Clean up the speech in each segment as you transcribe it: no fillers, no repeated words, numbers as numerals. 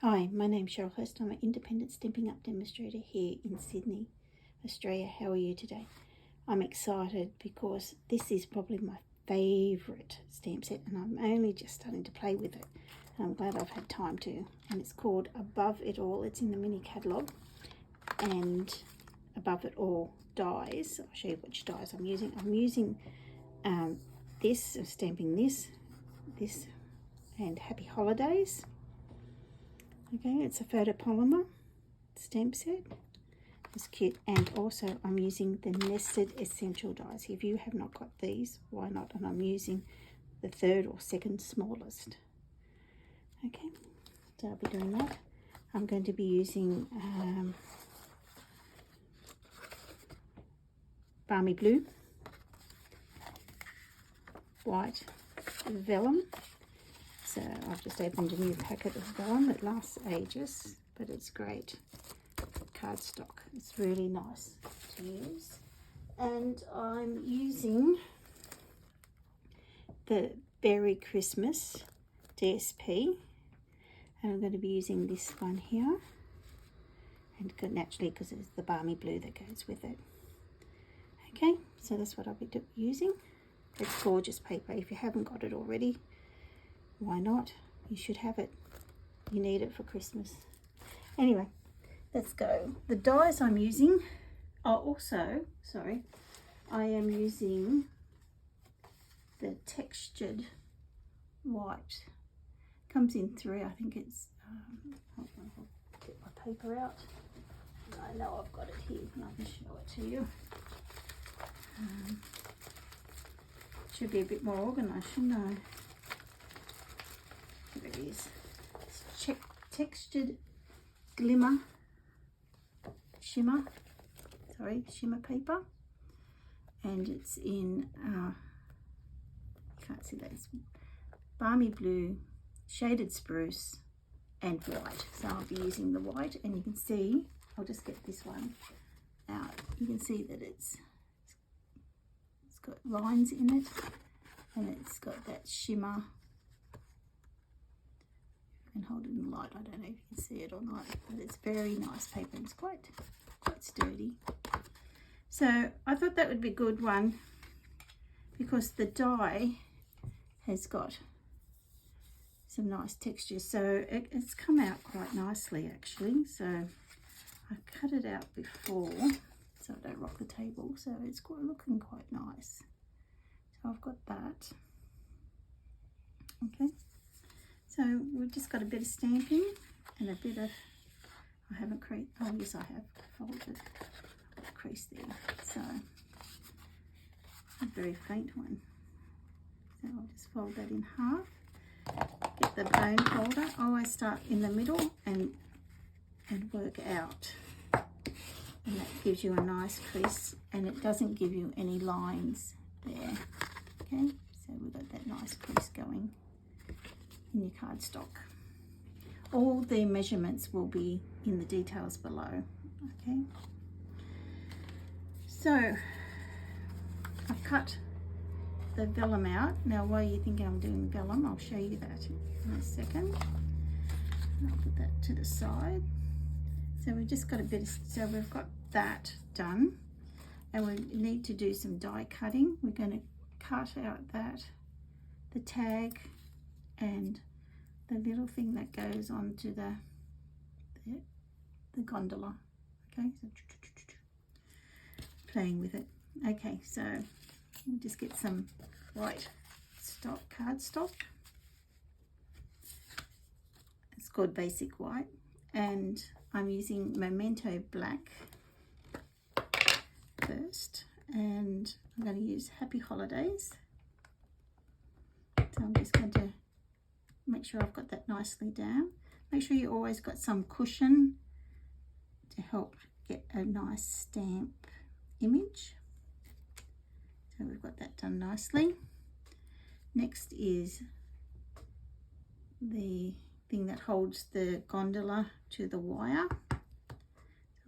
Hi, my name's Cheryl Hurst. I'm an independent Stampin' Up demonstrator here in Sydney, Australia. How are you today? I'm excited because this is probably my favourite stamp set and I'm only just starting to play with it. And I'm glad I've had time to. And it's called Above It All. It's in the mini catalogue. And Above It All dies. I'll show you which dies I'm using. I'm using this, stamping this, and Happy Holidays. Okay, it's a photopolymer stamp set. It's cute. And also I'm using the nested essential dies. If you have not got these, why not? And I'm using the third or second smallest. Okay, so I'll be doing that. I'm going to be using Balmy Blue, white vellum. So I've just opened a new packet of vellum. It lasts ages, but it's great cardstock. It's really nice to use. And I'm using the Berry Christmas DSP. And I'm going to be using this one here. And naturally, because it's the Balmy Blue that goes with it. Okay, so that's what I'll be using. It's gorgeous paper. If you haven't got it already, why not? You should have it. You need it for Christmas. Anyway, let's go. The dies I'm using are also, I am using the textured white. Comes in three, I think it's, hold on, I'll get my paper out. I know I've got it here and I can show it to you. Should be a bit more organised, shouldn't I? Here it is. It's textured glimmer shimmer paper, and it's in you can't see that, it's Balmy Blue, shaded spruce and white. So I'll be using the white, and you can see, I'll just get this one out. You can see that it's got lines in it and it's got that shimmer. And hold it in the light. I don't know if you can see it or not, but it's very nice paper. It's quite sturdy. So I thought that would be a good one because the die has got some nice textures. So it's come out quite nicely actually. So I cut it out before so I don't rock the table. So it's looking quite nice. So I've got that. Okay. So we've just got a bit of stamping and a bit of, I haven't creased, oh yes I have folded, I've got a crease there, so a very faint one. So I'll just fold that in half, get the bone folder, I always start in the middle and work out. And that gives you a nice crease and it doesn't give you any lines there, okay? So we've got that nice crease going in your cardstock. All the measurements will be in the details below, okay? So I've cut the vellum out. Now while you're thinking I'm doing vellum, I'll show you that in a second. I'll put that to the side. So we've just got a bit of, so we've got that done and we need to do some die cutting. We're going to cut out the tag and the little thing that goes onto the gondola. Okay, so playing with it. Okay, so we'll just get some white cardstock. It's called Basic White, and I'm using Memento Black first, and I'm going to use Happy Holidays. So I'm just going to make sure I've got that nicely down. Make sure you always got some cushion to help get a nice stamp image. So we've got that done nicely. Next is the thing that holds the gondola to the wire. So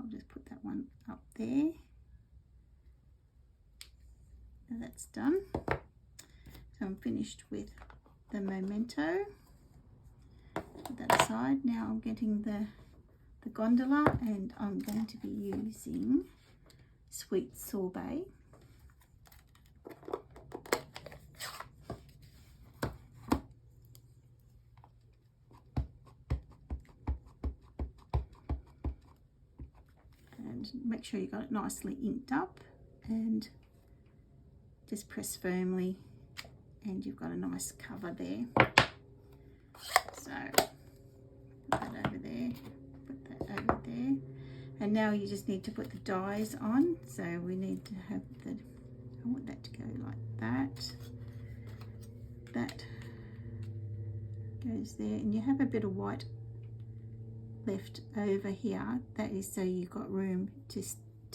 I'll just put that one up there. And that's done. So I'm finished with the Memento. Put that aside. side. Now I'm getting the gondola, and I'm going to be using sweet sorbet. And make sure you got it nicely inked up, and just press firmly, and you've got a nice cover there. So put that over there, put that over there, and now you just need to put the dies on. So we need to have the, I want that to go like that. That goes there, and you have a bit of white left over here. That is so you've got room to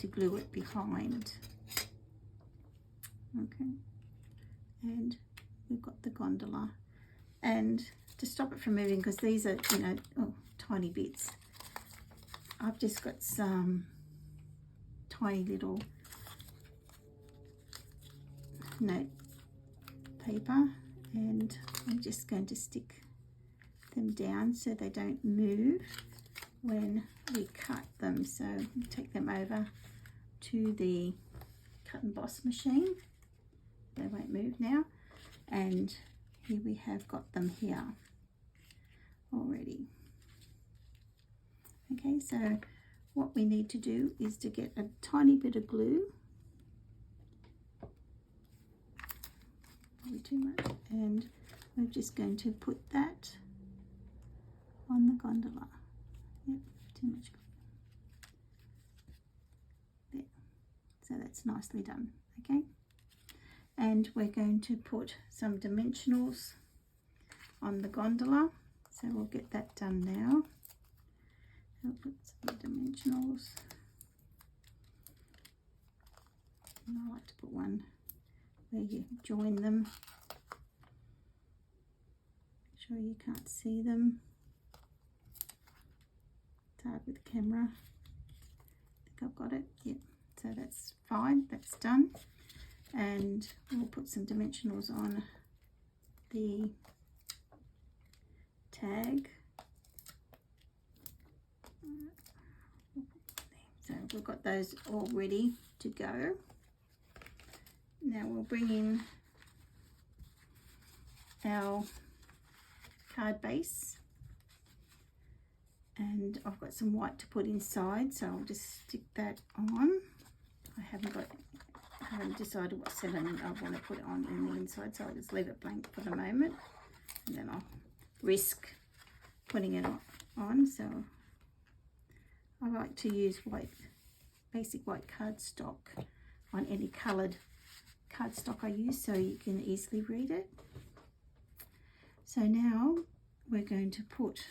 glue it behind. Okay, and we've got the gondola, and to stop it from moving, because these are, you know, tiny bits, I've just got some tiny little note paper, and I'm just going to stick them down so they don't move when we cut them. So take them over to the cut and boss machine. They won't move now, and here we have got them here already. Okay, so what we need to do is to get a tiny bit of glue, probably too much, and we're just going to put that on the gondola. Yep, too much glue. There, so that's nicely done. Okay, and we're going to put some dimensionals on the gondola, so we'll get that done now. I'll put some dimensionals, and I like to put one where you join them. Make sure you can't see them. It's hard with the camera. I think I've got it. Yep, so that's fine, that's done. And we'll put some dimensionals on the tag. So we've got those all ready to go. Now we'll bring in our card base, and I've got some white to put inside, so I'll just stick that on. I haven't decided what sentiment I want to put on in the inside, so I'll just leave it blank for the moment, and then I'll risk putting it on. So I like to use basic white cardstock on any coloured cardstock I use, so you can easily read it. So now we're going to put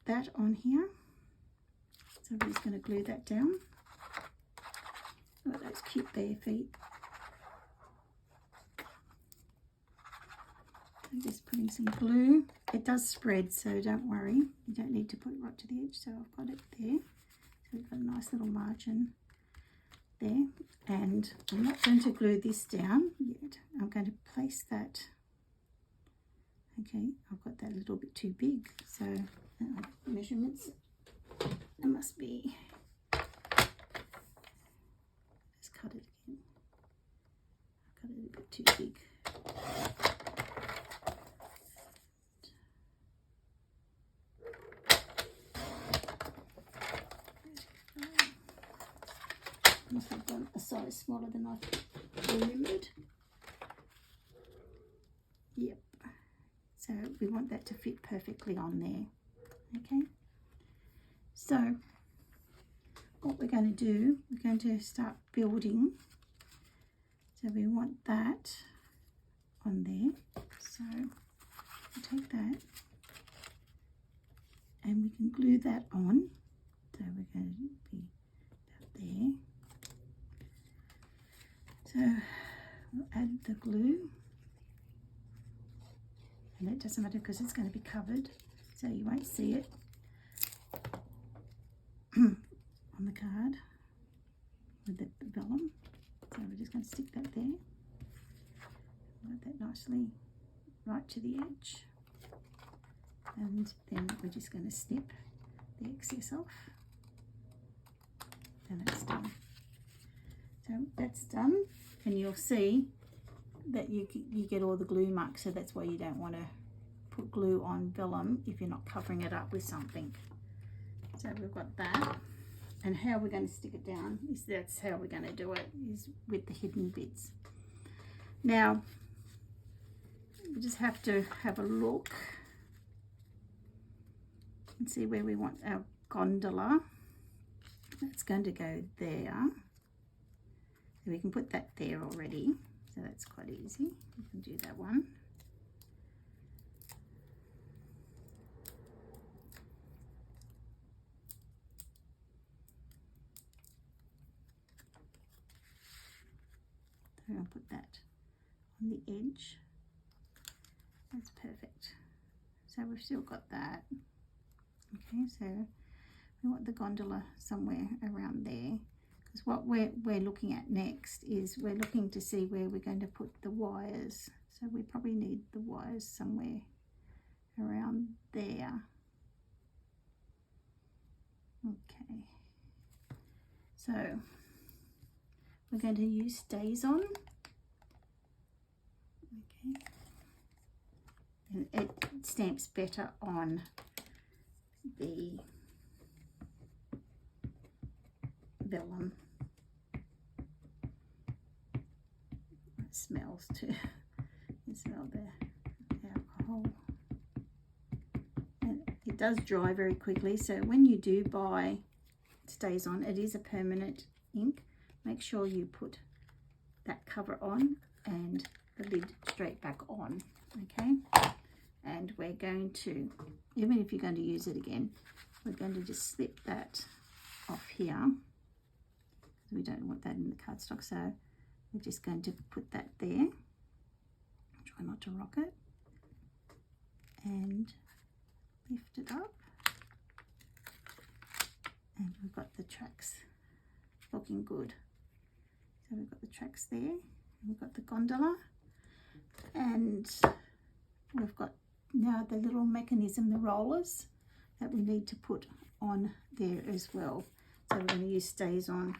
that on here. So we're just going to glue that down. Look at those cute bare feet. I'm just putting some glue. It does spread, so don't worry. You don't need to put it right to the edge. So I've got it there. So we've got a nice little margin there. And I'm not going to glue this down yet. I'm going to place that. Okay, I've got that a little bit too big. So measurements, it must be. Let's cut it again. I've got it a little bit too big. I've got a size smaller than I remembered. Yep. So we want that to fit perfectly on there. Okay. So what we're going to do, we're going to start building. So we want that on there. So we'll take that and we can glue that on. So we're going to be about there. So we'll add the glue, and it doesn't matter because it's going to be covered, so you won't see it on the card with the vellum. So we're just going to stick that there, let that nicely right right to the edge, and then we're just going to snip the excess off, and it's done. So that's done, and you'll see that you get all the glue marks, so that's why you don't want to put glue on vellum if you're not covering it up with something. So we've got that, and how we're going to stick it down is that's how we're going to do it, is with the hidden bits. Now we just have to have a look and see where we want our gondola. That's going to go there. So we can put that there already, so that's quite easy. We can do that one. So I'll put that on the edge. That's perfect. So we've still got that. Okay, so we want the gondola somewhere around there, because what we're looking at next is we're looking to see where we're going to put the wires. So we probably need the wires somewhere around there. Okay, so we're going to use stays on. Okay, and it stamps better on the vellum. It smells too. You smell the alcohol, and it does dry very quickly. So when you do buy stays on, it is a permanent ink. Make sure you put that cover on and the lid straight back on. Okay, and we're going to, even if you're going to use it again, we're going to just slip that off here. We don't want that in the cardstock, so we're just going to put that there. Try not to rock it, and lift it up, and we've got the tracks looking good. So we've got the tracks there, and we've got the gondola, and we've got now the little mechanism, the rollers, that we need to put on there as well. So we're going to use stays on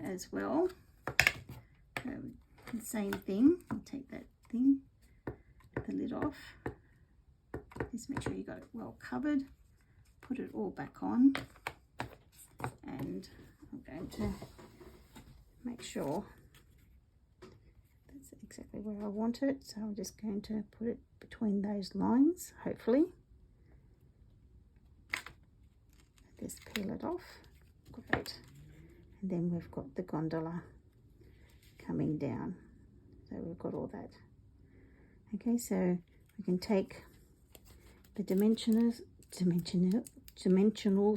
as well. So the same thing, I'll take that thing, the lid off, just make sure you got it well covered, put it all back on, and I'm going to make sure that's exactly where I want it. So I'm just going to put it between those lines, hopefully. Just peel it off. Great. And then we've got the gondola coming down. So we've got all that. Okay, so we can take the dimensionals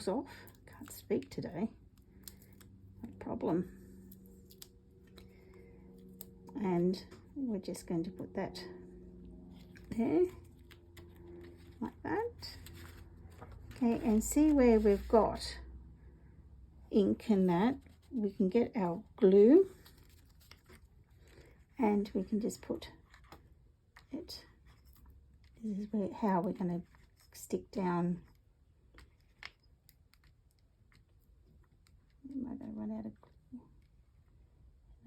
off. Can't speak today. No problem. And we're just going to put that there, like that. Okay, and see where we've got ink and that, we can get our glue, and we can just put it. This is how we're going to stick down. Am I going to run out of glue?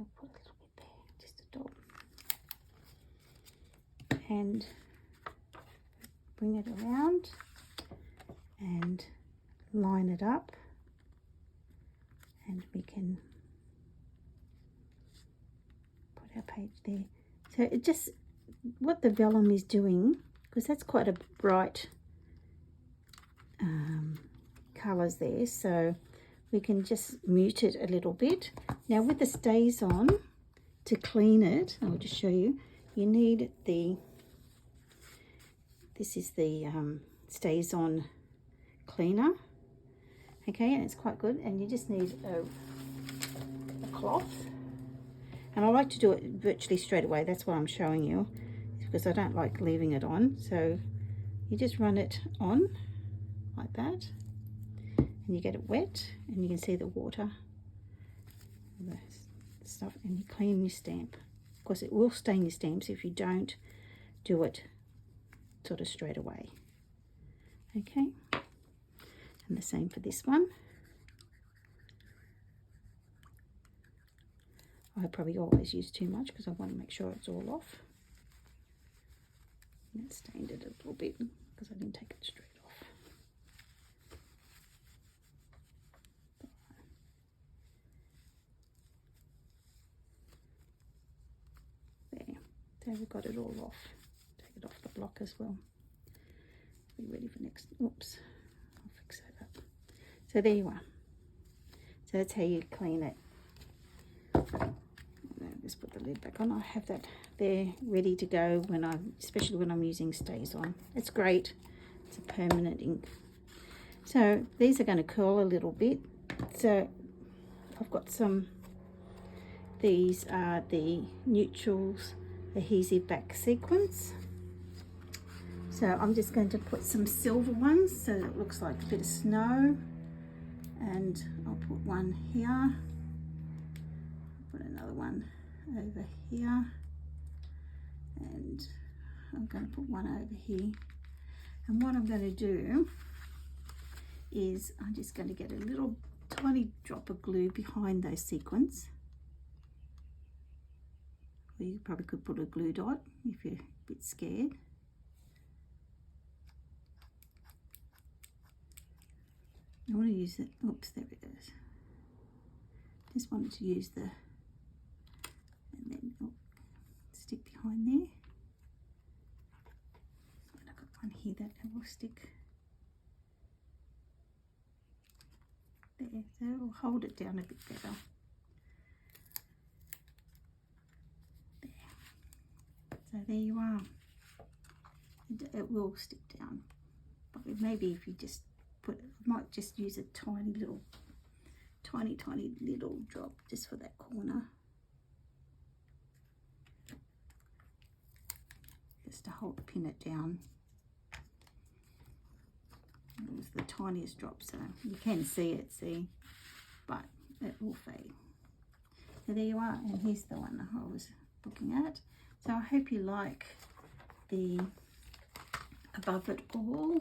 I'll put a little bit there, just a dot, and bring it around and line it up, and we can put our page there. So it just, what the vellum is doing, because that's quite a bright colours there, so we can just mute it a little bit. Now with the stays on, to clean it, I'll just show you, you need the, this is the stays on cleaner. Okay, and it's quite good, and you just need a cloth, and I like to do it virtually straight away. That's why I'm showing you, because I don't like leaving it on. So you just run it on like that, and you get it wet, and you can see the water, the stuff, and you clean your stamp. Of course, it will stain your stamps if you don't do it sort of straight away. Okay, and the same for this one. I probably always use too much because I want to make sure it's all off. And it stained it a little bit because I didn't take it straight off. There, so we've got it all off. Take it off the block as well. Be ready for next. Oops, I'll fix that up. So there you are. So that's how you clean it. Just put the lid back on. I have that there ready to go when especially when I'm using stays on. It's great. It's a permanent ink. So these are going to curl a little bit. So I've got these are the Neutrals adhesive back sequins. So I'm just going to put some silver ones so it looks like a bit of snow. And I'll put one here. Put another one over here, and I'm going to put one over here. And what I'm going to do is I'm just going to get a little tiny drop of glue behind those sequins. Or you probably could put a glue dot if you're a bit scared. I want to use it. Oops, there it is. Just wanted to use the, and then stick behind there. And I've got one here that will stick there, so it will hold it down a bit better. There. So there you are. It will stick down, but maybe if you just put, I might just use a tiny little drop just for that corner, just to pin it down. It was the tiniest drop, so you can see it, but it will fade. So there you are, and here's the one I was looking at. So I hope you like the Above It All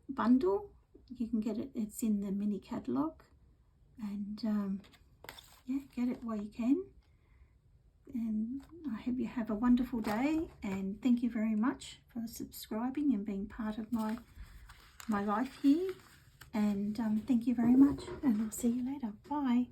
bundle. You can get it, it's in the mini catalogue, and yeah, get it while you can. And I hope you have a wonderful day, and thank you very much for subscribing and being part of my life here. And thank you very much, and I'll see you later. Bye.